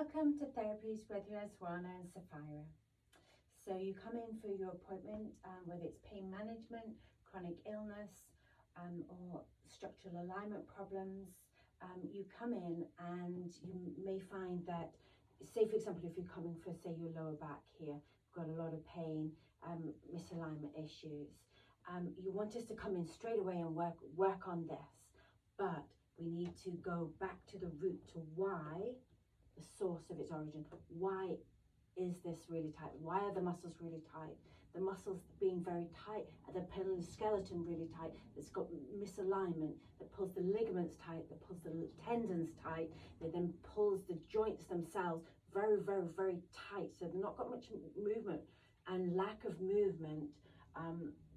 Welcome to Therapies with Swana and Sapphira. So you come in for your appointment, whether it's pain management, chronic illness, or structural alignment problems. You come in and you may find that, say for example, if you're coming for, say, your lower back here, got a lot of pain, misalignment issues. You want us to come in straight away and work on this, but we need to go back to the root, to why, the source of its origin. Why is this really tight? Why are the muscles really tight? The muscles being very tight, and the pelvic skeleton really tight, that's got misalignment, that pulls the ligaments tight, that pulls the tendons tight, that then pulls the joints themselves very, very, very tight. So they've not got much movement, and lack of movement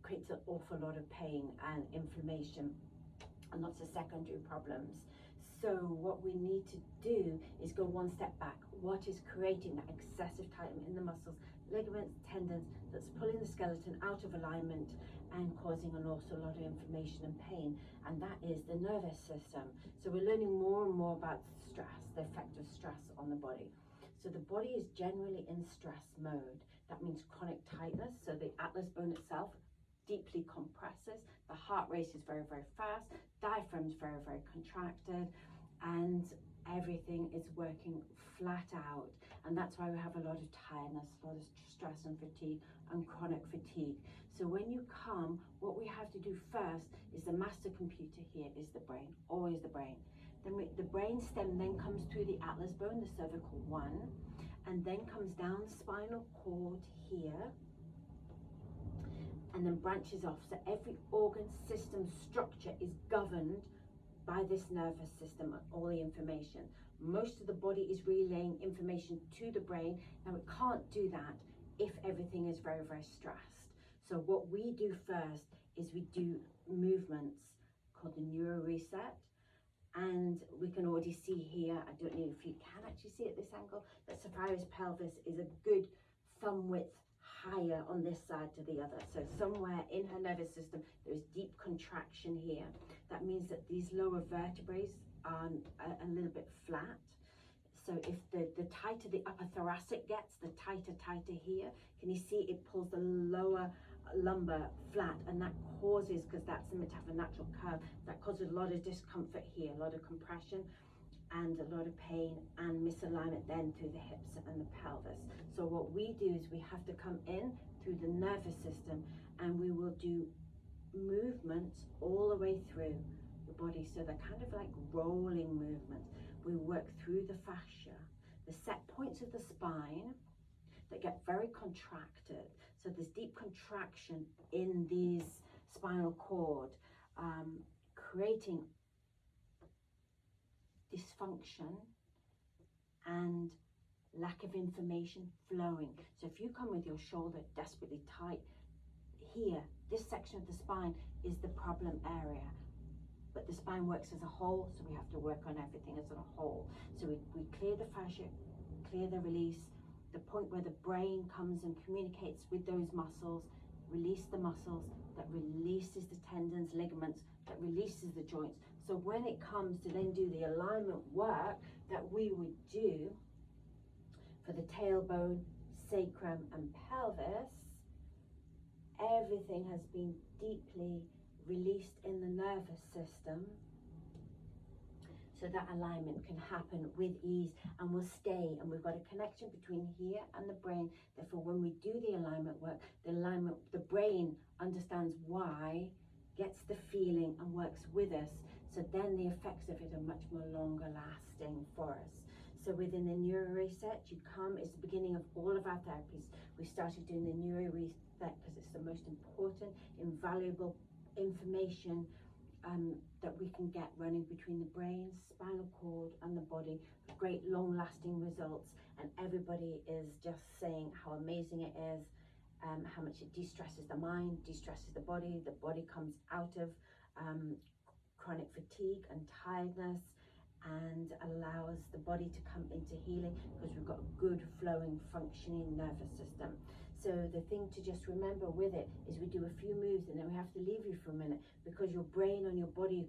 creates an awful lot of pain and inflammation and lots of secondary problems. So what we need to do is go one step back. What is creating that excessive tightening in the muscles, ligaments, tendons, that's pulling the skeleton out of alignment and causing an awful lot of inflammation and pain? And that is the nervous system. So we're learning more and more about stress, the effect of stress on the body. So the body is generally in stress mode. That means chronic tightness. So the atlas bone itself deeply compresses, the heart rate is very, very fast, diaphragm is very, very contracted, and everything is working flat out. And that's why we have a lot of tiredness, a lot of stress and fatigue and chronic fatigue. So when you come, what we have to do first is the master computer here is the brain, always the brain. Then the brain stem then comes through the atlas bone, the cervical one, and then comes down the spinal cord here, and then branches off. So every organ, system, structure is governed by this nervous system and all the information. Most of the body is relaying information to the brain. Now it can't do that if everything is very, very stressed. So what we do first is we do movements called the neuro reset. And we can already see here, I don't know if you can actually see at this angle, that Sapphira's pelvis is a good thumb width higher on this side to the other. So somewhere in her nervous system there is deep contraction here. That means that these lower vertebrae are a little bit flat. So if the tighter the upper thoracic gets, the tighter here. Can you see it pulls the lower lumbar flat, and that causes, because that's meant to have a natural curve, that causes a lot of discomfort here, a lot of compression and a lot of pain and misalignment then through the hips and the pelvis. So what we do is we have to come in through the nervous system, and we will do movements all the way through the body. So they're kind of like rolling movements. We work through the fascia, the set points of the spine that get very contracted. So there's deep contraction in these spinal cord, creating dysfunction and lack of information flowing. So if you come with your shoulder desperately tight here, this section of the spine is the problem area. But the spine works as a whole, so we have to work on everything as a whole. So we clear the fascia, clear the release, the point where the brain comes and communicates with those muscles, release the muscles, that releases the tendons, ligaments, that releases the joints. So when it comes to then do the alignment work that we would do for the tailbone, sacrum and pelvis, everything has been deeply released in the nervous system, so that alignment can happen with ease and will stay. And we've got a connection between here and the brain. Therefore, when we do the alignment work, the brain understands why, gets the feeling and works with us. So then the effects of it are much more longer lasting for us. So within the neuro reset, you come, it's the beginning of all of our therapies. We started doing the neuro reset because it's the most important, invaluable information that we can get running between the brain, spinal cord and the body for great long-lasting results. And everybody is just saying how amazing it is, how much it de-stresses the mind, de-stresses the body comes out of chronic fatigue and tiredness, and allows the body to come into healing because we've got a good flowing functioning nervous system. So the thing to just remember with it is we do a few moves and then we have to leave you for a minute, because your brain and your body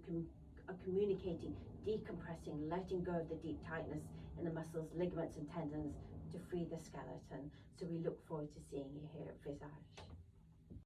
are communicating, decompressing, letting go of the deep tightness in the muscles, ligaments and tendons to free the skeleton. So we look forward to seeing you here at Visage.